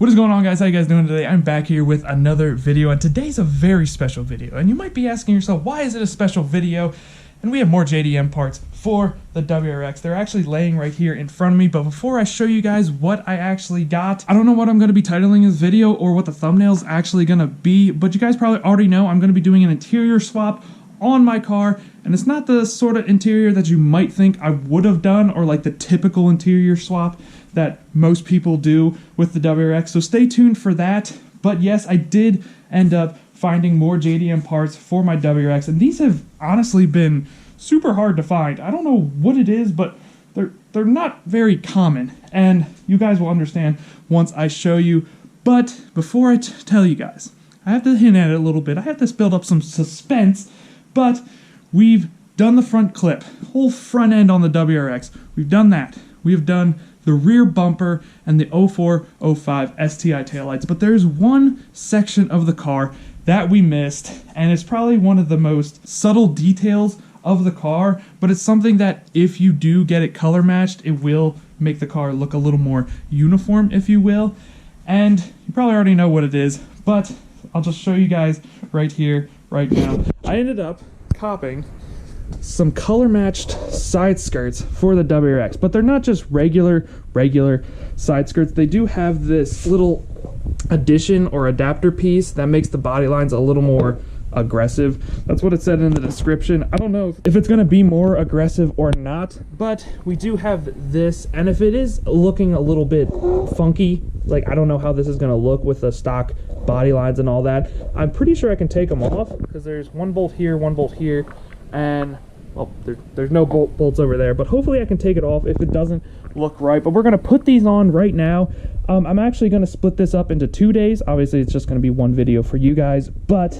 What is going on, guys? How you guys doing today? I'm back here with another video, and today's a very special video. And you might be asking yourself, why is it a special video? And we have more JDM parts for the WRX. They're actually laying right here in front of me, but before I show you guys what I actually got, I don't know what I'm going to be titling this video or what the thumbnail's actually going to be, but you guys probably already know I'm going to be doing an interior swap on my car, and it's not the sort of interior that you might think I would have done, or like the typical interior swap that most people do with the WRX, so stay tuned for that. But yes, I did end up finding more JDM parts for my WRX, and these have honestly been super hard to find. I don't know what it is, but they're not very common, and you guys will understand once I show you. But before I tell you guys, I have to hint at it a little bit. I have to build up some suspense, but we've done the front clip, whole front end on the WRX. We've done that. We've done the rear bumper and the 0405 STI taillights, but there's one section of the car that we missed, and it's probably one of the most subtle details of the car, but it's something that if you do get it color matched, it will make the car look a little more uniform, if you will. And you probably already know what it is, but I'll just show you guys right here, right now. I ended up copying some color matched side skirts for the WRX, but they're not just regular side skirts. They do have this little addition or adapter piece that makes the body lines a little more aggressive. That's what it said in the description. I don't know if it's going to be more aggressive or not, but we do have this, and if it is looking a little bit funky, like I don't know how this is going to look with the stock body lines and all that, I'm pretty sure I can take them off, because there's one bolt here, and well, there's no bolts over there, but hopefully I can take it off if it doesn't look right. But we're going to put these on right now. I'm actually going to split this up into 2 days. Obviously it's just going to be one video for you guys, but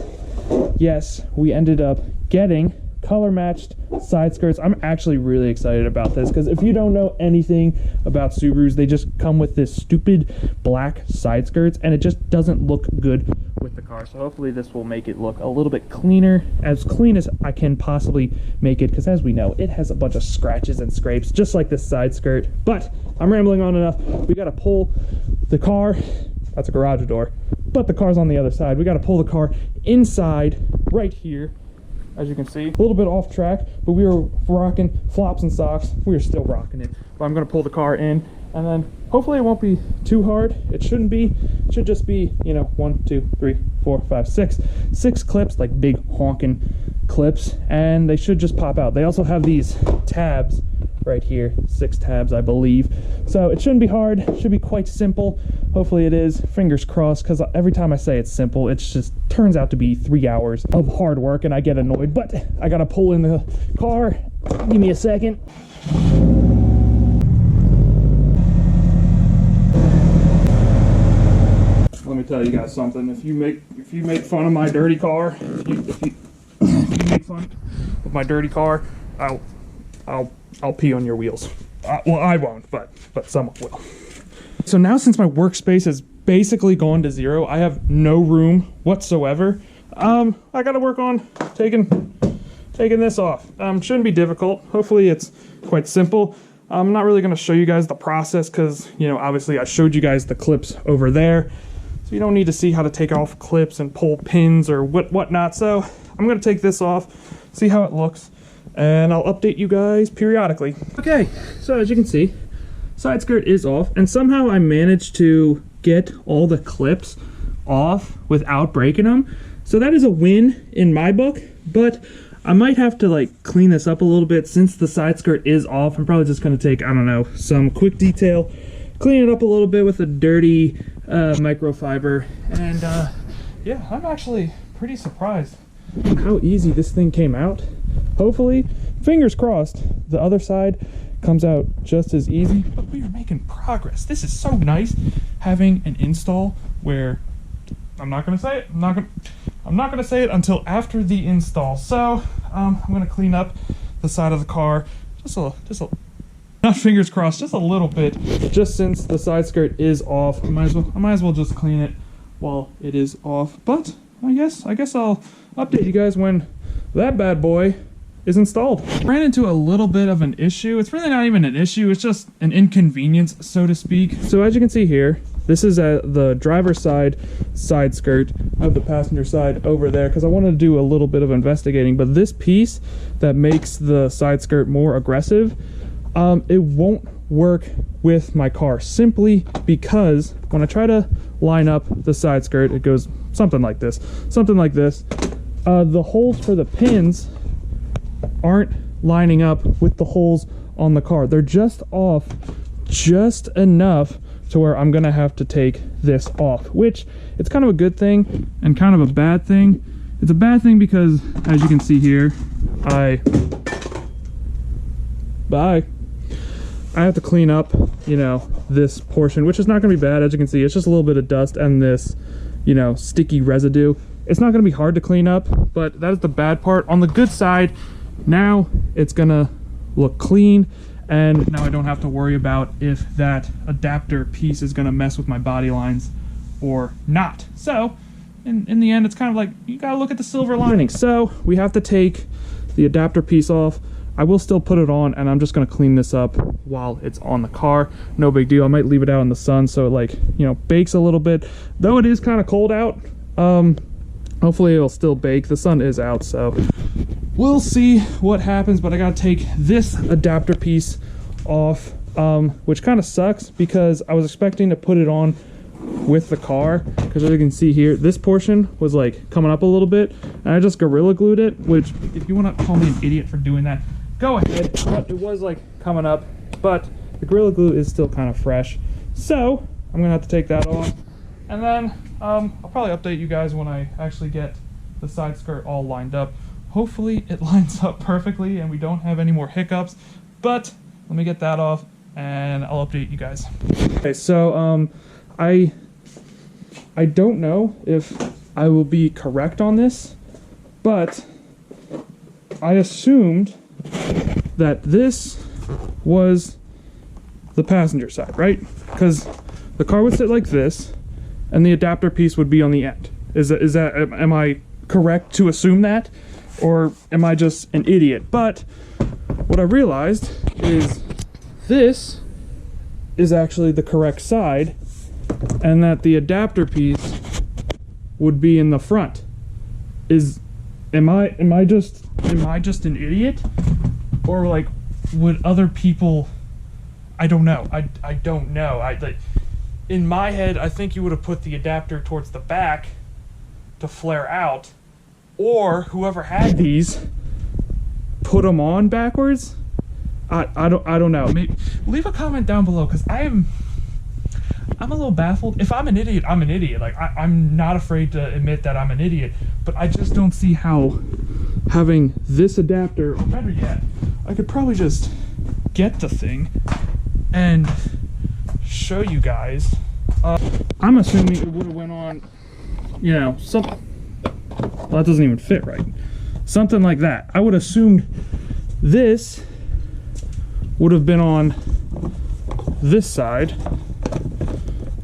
yes, we ended up getting color matched side skirts. I'm actually really excited about this, because if you don't know anything about Subarus, they just come with this stupid black side skirts, and it just doesn't look good with the car. So hopefully this will make it look a little bit cleaner, as clean as I can possibly make it, because as we know, it has a bunch of scratches and scrapes just like this side skirt. But I'm rambling on enough. We got to pull the car. That's a garage door, but the car's on the other side. We got to pull the car inside right here. As you can see, a little bit off track, but we were rocking flops and socks. We are still rocking it. But I'm going to pull the car in, and then hopefully it won't be too hard. It shouldn't be. It should just be, you know, 1, 2, 3, 4, 5, 6. 6 clips, like big honking clips, and they should just pop out. They also have these tabs right here, 6 tabs, I believe. So it shouldn't be hard. It should be quite simple. Hopefully it is. Fingers crossed, because every time I say it's simple, it just turns out to be 3 hours of hard work, and I get annoyed. But I gotta pull in the car. Give me a second. Let me tell you guys something. If you make fun of my dirty car, if you make fun of my dirty car, I'll pee on your wheels. Well, I won't, but someone will. So now, since my workspace has basically gone to zero, I have no room whatsoever. I got to work on taking this off. Shouldn't be difficult. Hopefully it's quite simple. I'm not really going to show you guys the process, because, you know, obviously I showed you guys the clips over there, so you don't need to see how to take off clips and pull pins or whatnot. So I'm going to take this off, see how it looks, and I'll update you guys periodically. Okay, so as you can see, side skirt is off, and somehow I managed to get all the clips off without breaking them. So that is a win in my book, but I might have to like clean this up a little bit since the side skirt is off. I'm probably just going to take, I don't know, some quick detail, clean it up a little bit with a dirty microfiber, and yeah, I'm actually pretty surprised how easy this thing came out. Hopefully, fingers crossed, the other side comes out just as easy. But we are making progress. This is so nice having an install where I'm not going to say it. I'm not going to say it until after the install. So I'm going to clean up the side of the car just a not fingers crossed, just a little bit. Just since the side skirt is off, I might as well just clean it while it is off. But I guess I'll update you guys when that bad boy is installed. Ran into a little bit of an issue. It's really not even an issue, it's just an inconvenience, so to speak. So as you can see here, This is the driver's side skirt. I have the passenger side over there because I wanted to do a little bit of investigating. But this piece that makes the side skirt more aggressive, it won't work with my car, simply because when I try to line up the side skirt, it goes something like this. The holes for the pins aren't lining up with the holes on the car. They're just off just enough to where I'm gonna have to take this off, which it's kind of a good thing and kind of a bad thing. It's a bad thing because, as you can see here, I have to clean up, you know, this portion, which is not gonna be bad. As you can see, it's just a little bit of dust and this, you know, sticky residue. It's not gonna be hard to clean up, but that is the bad part. On the good side, now it's gonna look clean, and now I don't have to worry about if that adapter piece is gonna mess with my body lines or not. So in the end, it's kind of like, you gotta look at the silver lining. So we have to take the adapter piece off. I will still put it on, and I'm just gonna clean this up while it's on the car. No big deal. I might leave it out in the sun so it, like, you know, bakes a little bit. Though it is kind of cold out, hopefully it'll still bake. The sun is out, so we'll see what happens. But I gotta take this adapter piece off, which kind of sucks because I was expecting to put it on with the car, because as you can see here, this portion was like coming up a little bit, and I just Gorilla Glued it, which, if you want to call me an idiot for doing that, go ahead. But it was like coming up, but the Gorilla Glue is still kind of fresh, so I'm gonna have to take that off. And then I'll probably update you guys when I actually get the side skirt all lined up. Hopefully it lines up perfectly and we don't have any more hiccups, but let me get that off and I'll update you guys. Okay, so I don't know if I will be correct on this, but I assumed that this was the passenger side, right? Because the car would sit like this and the adapter piece would be on the end. Am I correct to assume that? Or am I just an idiot? But what I realized is this is actually the correct side, and that the adapter piece would be in the front. Am I just an idiot? Or, like, would other people, I don't know. I don't know. In my head, I think you would have put the adapter towards the back to flare out, or whoever had these put them on backwards. I don't know. Maybe leave a comment down below, because I'm a little baffled. If I'm an idiot, I'm an idiot. Like, I'm not afraid to admit that I'm an idiot, but I just don't see how having this adapter, or better yet, I could probably just get the thing and show you guys. I'm assuming it would have went on, you know, well, that doesn't even fit right. Something like that. I would assume this would have been on this side,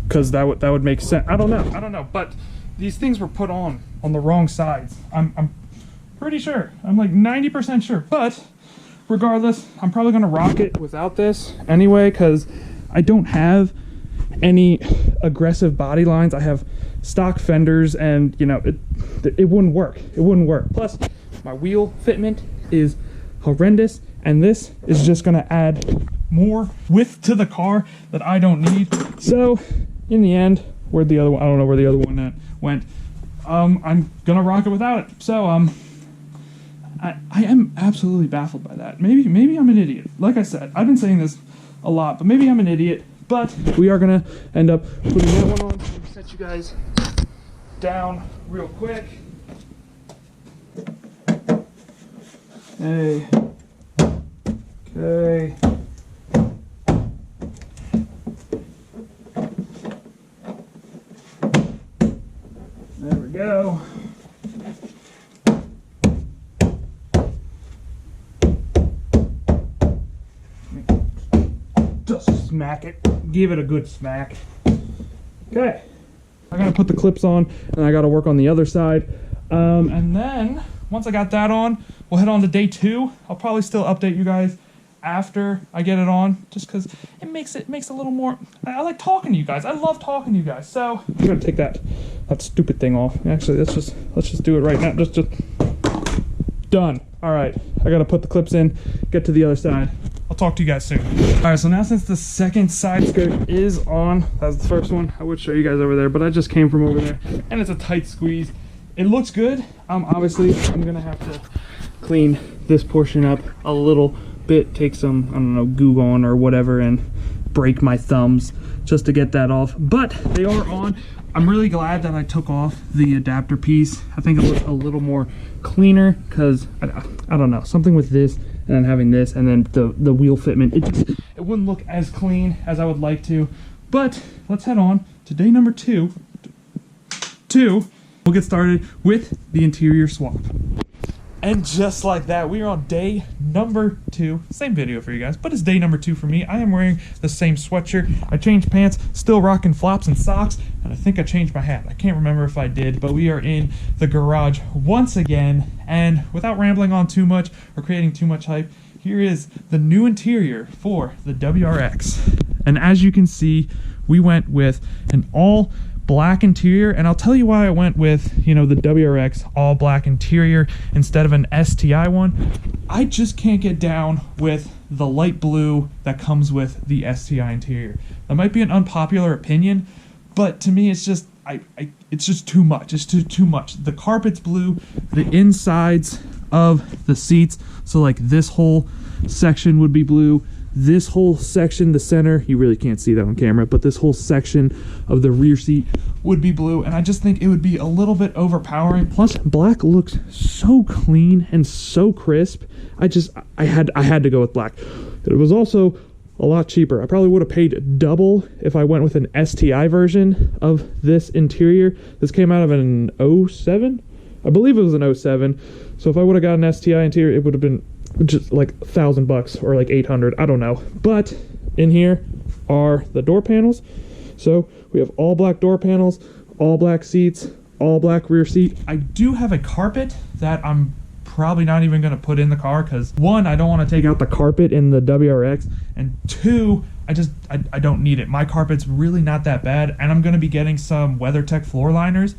because that would make sense. I don't know. But these things were put on the wrong sides. I'm pretty sure. I'm like 90% sure. But regardless, I'm probably gonna rock it without this anyway, because I don't have any aggressive body lines. I have stock fenders, and you know, it wouldn't work. It wouldn't work. Plus, my wheel fitment is horrendous, and this is just gonna add more width to the car that I don't need. So in the end, where'd the other one, I don't know where the other one went. I'm gonna rock it without it. So I am absolutely baffled by that. Maybe I'm an idiot. Like I said, I've been saying this a lot, but maybe I'm an idiot. But we are gonna end up putting that one on. Let me set you guys down real quick. Hey. Okay. There we go. Just smack it. Give it a good smack. Okay. I gotta put the clips on, and I gotta work on the other side. And then, once I got that on, we'll head on to day 2. I'll probably still update you guys after I get it on, just because it makes a little more. I like talking to you guys. I love talking to you guys. So I'm gonna take that stupid thing off. Actually, let's just do it right now. Just done. All right, I gotta put the clips in, get to the other side. I'll talk to you guys soon. All right, so now since the second side skirt is on, that's the first one. I would show you guys over there, but I just came from over there, and it's a tight squeeze. It looks good. Obviously, I'm gonna have to clean this portion up a little bit, take some, I don't know, goo on or whatever, and break my thumbs just to get that off. But they are on. I'm really glad that I took off the adapter piece. I think it looks a little more cleaner because I don't know, something with this and then having this and then the wheel fitment, it wouldn't look as clean as I would like to. But let's head on to day number two. We'll get started with the interior swap. And just like that, we are on day number 2. Same video for you guys, but it's day number 2 for me. I am wearing the same sweatshirt. I changed pants, still rocking flops and socks, and I think I changed my hat. I can't remember if I did, but we are in the garage once again. And without rambling on too much or creating too much hype, here is the new interior for the WRX. And as you can see, we went with an all black interior, and I'll tell you why I went with, the WRX all black interior instead of an STI one. I just can't get down with the light blue that comes with the STI interior. That might be an unpopular opinion, but to me it's just it's just too much. It's too much. The carpet's blue, the insides of the seats, so like this whole section would be blue. This whole section, the center, you really can't see that on camera, but this whole section of the rear seat would be blue, and I just think it would be a little bit overpowering. Plus, black looks so clean and so crisp. I had to go with black. It was also a lot cheaper. I probably would have paid double if I went with an STI version of this interior. This came out of an 07? I believe it was an 07. So if I would have got an STI interior, it would have been just like $1,000 or like 800, I don't know. But in here are the door panels. So we have all black door panels, all black seats, all black rear seat. I do have a carpet that I'm probably not even going to put in the car because 1, I don't want to take out the carpet in the WRX, and 2, I don't need it. My carpet's really not that bad, and I'm going to be getting some WeatherTech floor liners,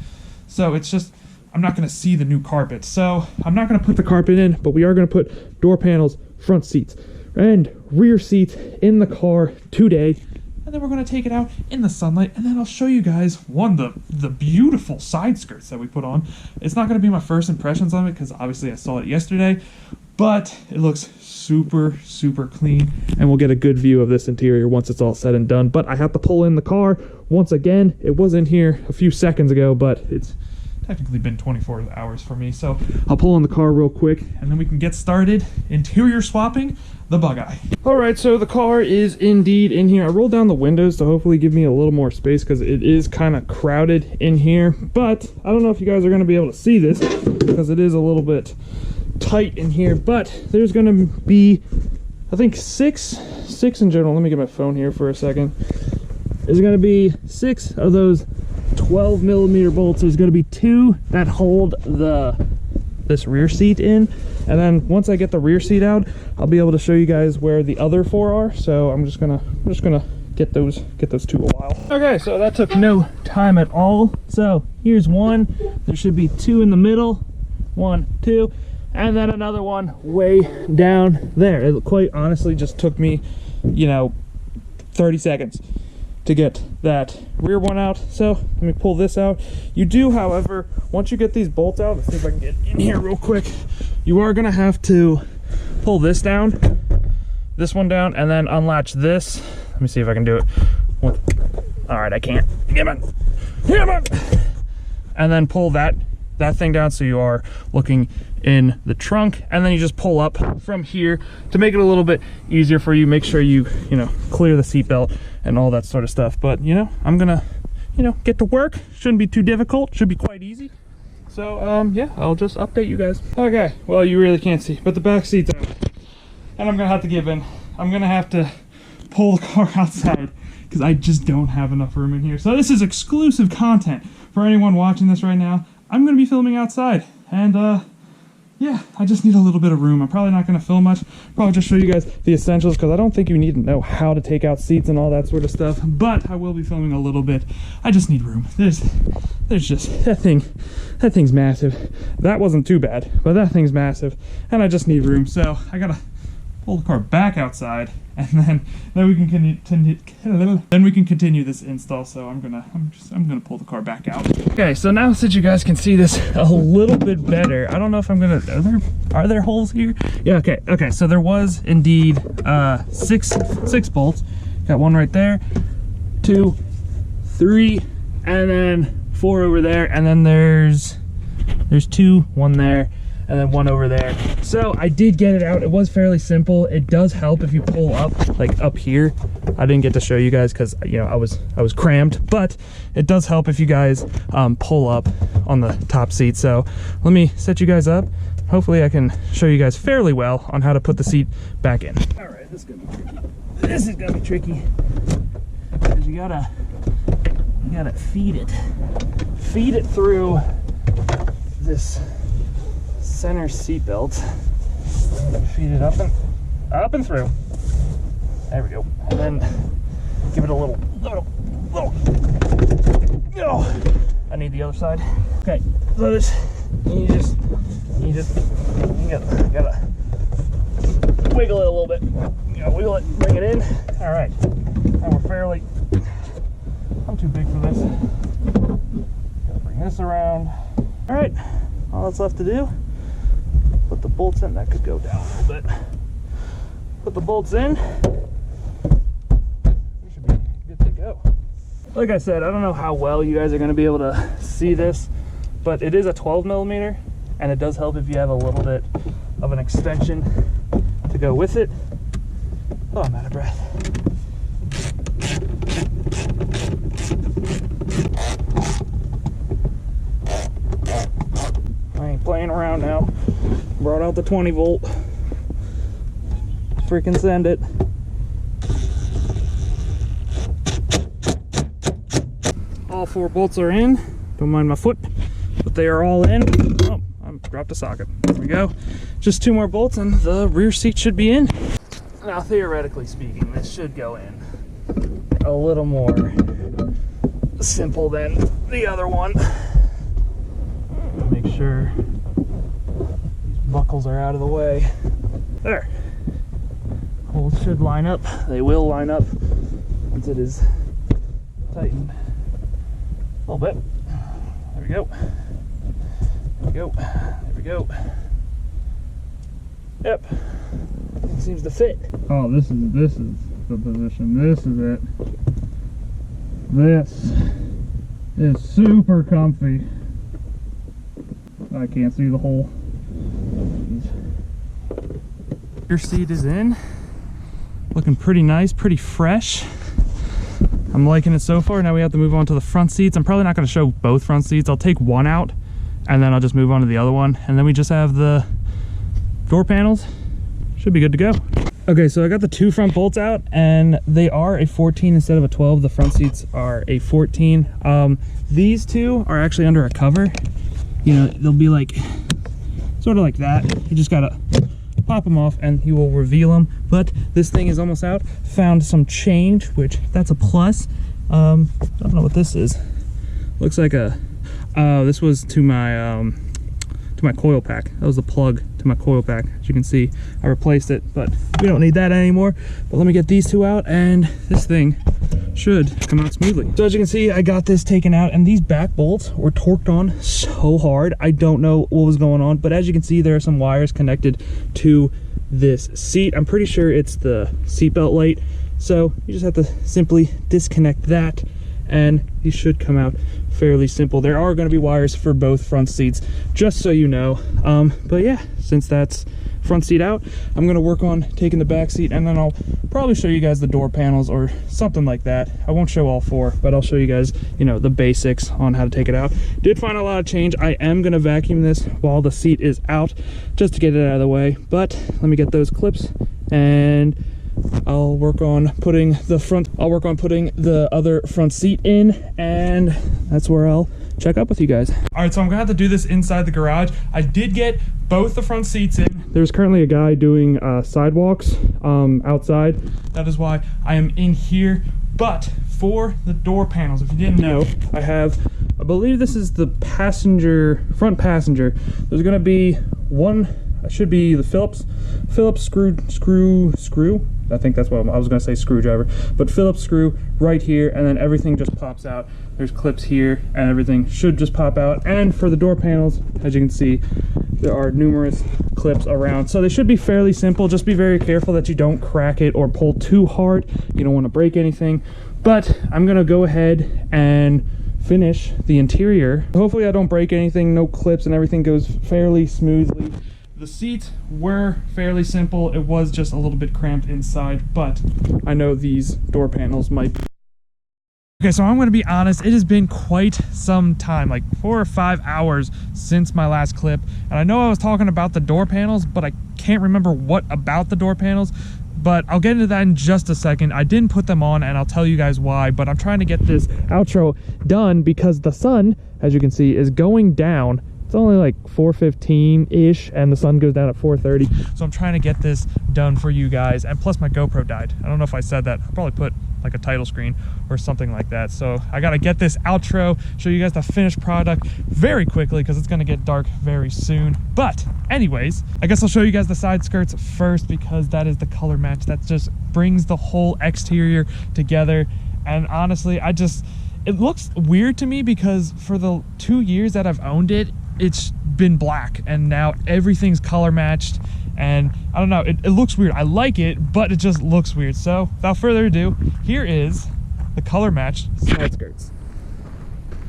so it's just, I'm not going to see the new carpet. So I'm not going to put the carpet in, but we are going to put door panels, front seats, and rear seats in the car today. And then we're going to take it out in the sunlight, and then I'll show you guys the beautiful side skirts that we put on. It's not going to be my first impressions on it because obviously I saw it yesterday, but it looks super clean, and we'll get a good view of this interior once it's all said and done. But I have to pull in the car once again. It was in here a few seconds ago, but it's technically been 24 hours for me, so I'll pull in the car real quick and then we can get started interior swapping the Bugeye. All right, so the car is indeed in here. I rolled down the windows to hopefully give me a little more space because it is kind of crowded in here, but I don't know if you guys are going to be able to see this because it is a little bit tight in here. But there's going to be, I think six in general. Let me get my phone here for a second. There's going to be 6 of those 12 millimeter bolts. There's going to be 2 that hold this rear seat in, and then once I get the rear seat out, I'll be able to show you guys where the other 4 are. So I'm just gonna get those 2 a while. Okay, so that took no time at all. So here's 1. There should be 2 in the middle, 1, 2, and then another one way down there. It quite honestly just took me 30 seconds to get that rear one out. So let me pull this out. You do, however, once you get these bolts out, let's see if I can get in here real quick, you are gonna have to pull this down, this one down, and then unlatch this. Let me see if I can do it. All right, I can't. Come on. And then pull that thing down so you are looking in the trunk, and then you just pull up from here to make it a little bit easier for you. Make sure you clear the seatbelt and all that sort of stuff. But I'm gonna get to work. Shouldn't be too difficult, should be quite easy. So yeah, I'll just update you guys. Okay, well, you really can't see, but the back seat's out, and I'm gonna have to give in. I'm gonna have to pull the car outside because I just don't have enough room in here. So this is exclusive content for anyone watching this right now. I'm gonna be filming outside, and yeah, I just need a little bit of room. I'm probably not going to film much. Probably just show you guys the essentials because I don't think you need to know how to take out seats and all that sort of stuff. But I will be filming a little bit. I just need room. There's just that thing's massive. That wasn't too bad, but that thing's massive, and I just need room. So I gotta pull the car back outside, and then we can continue this install. So I'm gonna pull the car back out. Okay, so now since you guys can see this a little bit better, I don't know if I'm gonna, are there holes here? Yeah, okay, so there was indeed six bolts. Got one right there, 2, 3, and then 4 over there, and then there's 2, 1 there, and then 1 over there. So I did get it out. It was fairly simple. It does help if you pull up, like up here. I didn't get to show you guys because, you know, I was cramped, but it does help if you guys pull up on the top seat. So let me set you guys up. Hopefully I can show you guys fairly well on how to put the seat back in. All right, this is gonna be tricky. This is gonna be tricky because you gotta feed it through this center seat belt. Feed it up and through. There we go. And then give it a little. Oh, I need the other side. Okay, so this you gotta wiggle it a little bit. You gotta wiggle it, bring it in. All right, and we're fairly. I'm too big for this. Gotta bring this around. All right, all that's left to do. Put the bolts in. That could go down a little bit. Put the bolts in. We should be good to go. Like I said, I don't know how well you guys are going to be able to see this, but it is a 12mm, and it does help if you have a little bit of an extension to go with it. Oh, I'm out of breath. I ain't playing around now. Brought out the 20 volt. Freaking send it. All 4 bolts are in. Don't mind my foot, but they are all in. Oh, I dropped a socket. There we go. Just 2 more bolts and the rear seat should be in. Now, theoretically speaking, this should go in a little more simple than the other one. Make sure these buckles are out of the way. There. Holes should line up. They will line up once it is tightened a little bit. There we go. There we go. There we go. Yep. It seems to fit. Oh, this is the position. This is it. This is super comfy. I can't see the hole. Your seat is in. Looking pretty nice, pretty fresh. I'm liking it so far. Now we have to move on to the front seats. I'm probably not going to show both front seats. I'll take one out and then I'll just move on to the other one. And then we just have the door panels. Should be good to go. Okay, so I got the 2 front bolts out and they are a 14 instead of a 12. The front seats are a 14. These 2 are actually under a cover. You know, they'll be like, sort of like that. You just gotta pop them off and you will reveal them. But this thing is almost out. Found some change, which that's a plus. I don't know what this is. Looks like a, this was to my coil pack. That was the plug to my coil pack. As you can see, I replaced it, but we don't need that anymore. But let me get these 2 out and this thing should come out smoothly. So as you can see, I got this taken out and these back bolts were torqued on so hard. I don't know what was going on, but as you can see, there are some wires connected to this seat. I'm pretty sure it's the seatbelt light. So you just have to simply disconnect that and these should come out fairly simple. There are going to be wires for both front seats, just so you know. But yeah, since that's front seat out, I'm going to work on taking the back seat and then I'll probably show you guys the door panels or something like that. I won't show all 4, but I'll show you guys, you know, the basics on how to take it out. Did find a lot of change. I am going to vacuum this while the seat is out just to get it out of the way, but let me get those clips and I'll work on putting the other front seat in, and that's where I'll check up with you guys. All right, so I'm gonna have to do this inside the garage. I did get both the front seats in. There's currently a guy doing sidewalks outside. That is why I am in here. But for the door panels, if you didn't know, I believe this is the front passenger. There's gonna be one, it should be the Phillips screw. I think that's what I was gonna say, screwdriver, but Phillips screw right here, and then everything just pops out. There's clips here, and everything should just pop out. And for the door panels, as you can see, there are numerous clips around, so they should be fairly simple. Just be very careful that you don't crack it or pull too hard. You don't want to break anything. But I'm gonna go ahead and finish the interior. Hopefully I don't break anything, no clips, and everything goes fairly smoothly. The seats were fairly simple. It was just a little bit cramped inside, but I know these door panels might be. Okay, so I'm going to be honest, it has been quite some time, like 4 or 5 hours since my last clip. And I know I was talking about the door panels, but I can't remember what about the door panels. But I'll get into that in just a second. I didn't put them on, and I'll tell you guys why, but I'm trying to get this outro done because the sun, as you can see, is going down. It's only like 4:15-ish, and the sun goes down at 4:30. So I'm trying to get this done for you guys. And plus my GoPro died. I don't know if I said that. I'll probably put like a title screen or something like that. So I got to get this outro, show you guys the finished product very quickly because it's going to get dark very soon. But anyways, I guess I'll show you guys the side skirts first because that is the color match that just brings the whole exterior together. And honestly, it looks weird to me because for the 2 years that I've owned it, it's been black, and now everything's color matched, and I don't know, it looks weird. I like it, but it just looks weird. So without further ado, here is the color matched side skirts.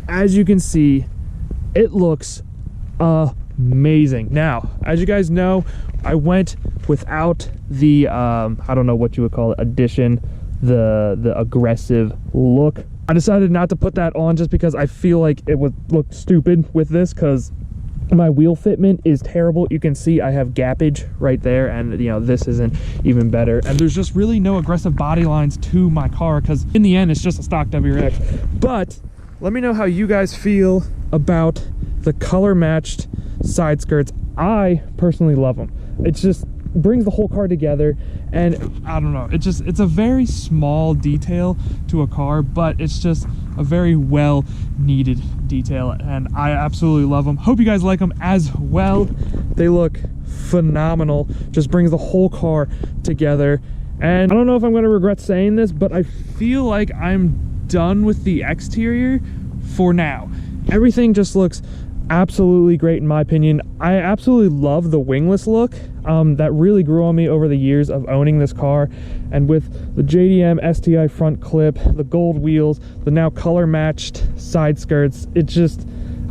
As you can see, it looks amazing. Now, as you guys know, I went without the I don't know what you would call it, addition, the aggressive look. I decided not to put that on just because I feel like it would look stupid with this, because my wheel fitment is terrible. You can see I have gappage right there, and you know, this isn't even better. And there's just really no aggressive body lines to my car because in the end it's just a stock WRX. But let me know how you guys feel about the color matched side skirts. I personally love them. It just brings the whole car together, and I don't know, it's a very small detail to a car, but it's just a very well needed detail, and I absolutely love them. Hope you guys like them as well. They look phenomenal, just brings the whole car together. And I don't know if I'm going to regret saying this, but I feel like I'm done with the exterior for now. Everything just looks absolutely great in my opinion. I absolutely love the wingless look that really grew on me over the years of owning this car, and with the JDM STI front clip, the gold wheels, the now color matched side skirts,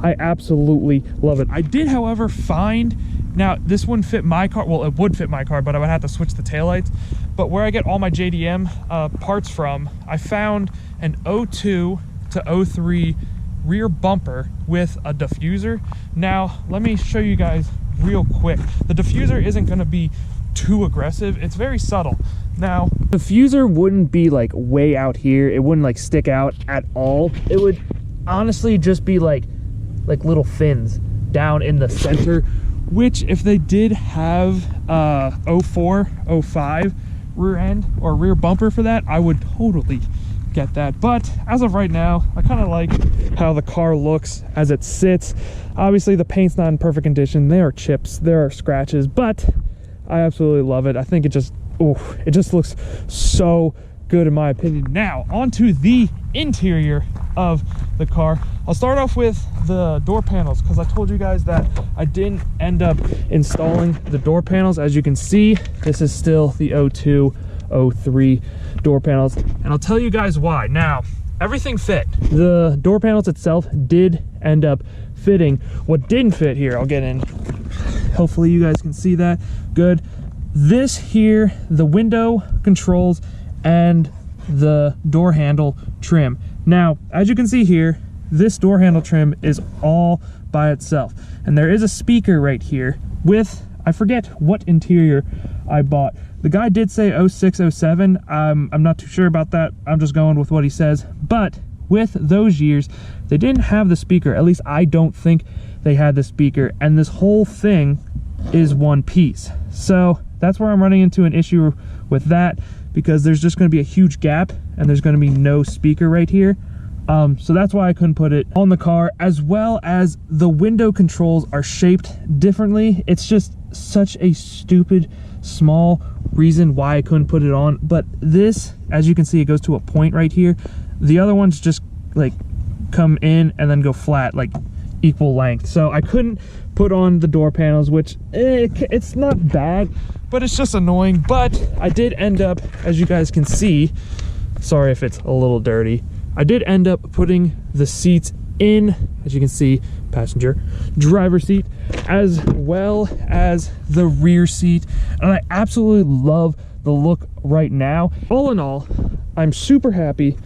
I absolutely love it. I did, however, find, now this wouldn't fit my car, well, it would fit my car, but I would have to switch the taillights. But where I get all my JDM parts from, I found an 02 to 03 rear bumper with a diffuser. Now let me show you guys real quick. The diffuser isn't going to be too aggressive, it's very subtle. Now the diffuser wouldn't be like way out here, it wouldn't like stick out at all. It would honestly just be like little fins down in the center, which if they did have 04 05 rear end or rear bumper for that, I would totally get that. But as of right now, I kind of like how the car looks as it sits. Obviously the paint's not in perfect condition, there are chips, there are scratches, but I absolutely love it. I think it just looks so good in my opinion. Now onto the interior of the car. I'll start off with the door panels because I told you guys that I didn't end up installing the door panels. As you can see, this is still the 02 03 door panels, and I'll tell you guys why. Now everything fit. The door panels itself did end up fitting. What didn't fit here, I'll get in, hopefully you guys can see that good. This here, the window controls and the door handle trim. Now as you can see here, this door handle trim is all by itself, and there is a speaker right here with, I forget what interior I bought. The guy did say 06, 07. I'm not too sure about that. I'm just going with what he says. But with those years, they didn't have the speaker. At least I don't think they had the speaker, and this whole thing is one piece. So that's where I'm running into an issue with that, because there's just going to be a huge gap and there's going to be no speaker right here. So that's why I couldn't put it on the car, as well as the window controls are shaped differently. It's just such a stupid small reason why I couldn't put it on. But this, as you can see, it goes to a point right here. The other ones just like come in and then go flat, like equal length. So I couldn't put on the door panels, which it's not bad, but it's just annoying. But I did end up, as you guys can see, sorry if it's a little dirty, I did end up putting the seats in, as you can see, passenger, driver seat, as well as the rear seat, and I absolutely love the look right now. All in all, I'm super happy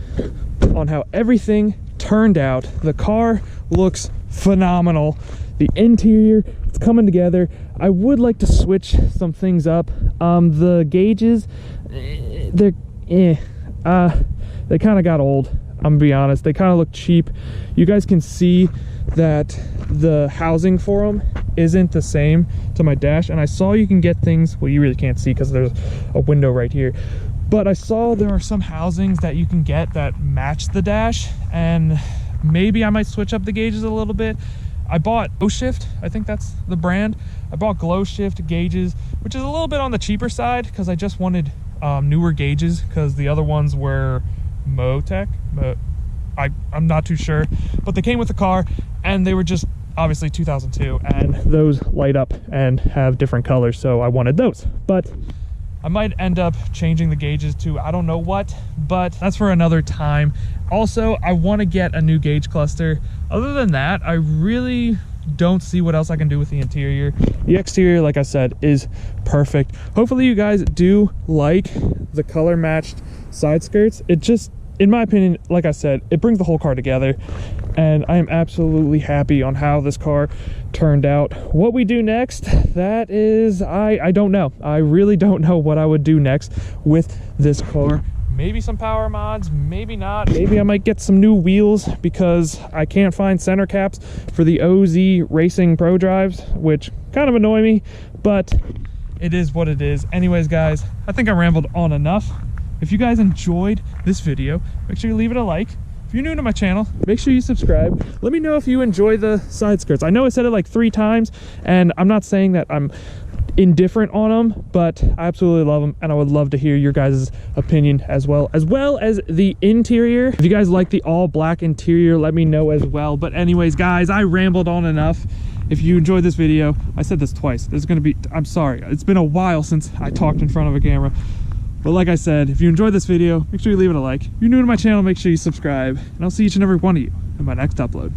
on how everything turned out. The car looks phenomenal. The interior, it's coming together. I would like to switch some things up. The gauges, they kind of got old. I'm gonna be honest, they kind of look cheap. You guys can see that the housing for them isn't the same to my dash, and I saw you can get things, well, you really can't see because there's a window right here, but I saw there are some housings that you can get that match the dash, and maybe I might switch up the gauges a little bit. I bought Glow Shift, I think that's the brand. I bought Glow Shift gauges, which is a little bit on the cheaper side because I just wanted newer gauges, because the other ones were Motec, but I'm not too sure, but they came with the car and they were just obviously 2002, and those light up and have different colors, so I wanted those. But I might end up changing the gauges to I don't know what, but that's for another time. Also, I want to get a new gauge cluster. Other than that, I really don't see what else I can do with the interior. The exterior, like I said, is perfect. Hopefully you guys do like the color matched side skirts. It just, in my opinion, like I said, it brings the whole car together, and I am absolutely happy on how this car turned out. What we do next, that is, I don't know. I really don't know what I would do next with this car. Maybe some power mods, maybe not. Maybe I might get some new wheels, because I can't find center caps for the OZ Racing Pro drives, which kind of annoy me, but it is what it is. Anyways, guys, I think I rambled on enough. If you guys enjoyed this video, make sure you leave it a like. If you're new to my channel, make sure you subscribe. Let me know if you enjoy the side skirts. I know I said it like 3 times, and I'm not saying that I'm indifferent on them, but I absolutely love them, and I would love to hear your guys' opinion as well as the interior. If you guys like the all black interior, let me know as well. But anyways, guys, I rambled on enough. If you enjoyed this video, I said this twice, there's gonna be, I'm sorry, it's been a while since I talked in front of a camera. But like I said, if you enjoyed this video, make sure you leave it a like. If you're new to my channel, make sure you subscribe, and I'll see each and every one of you in my next upload.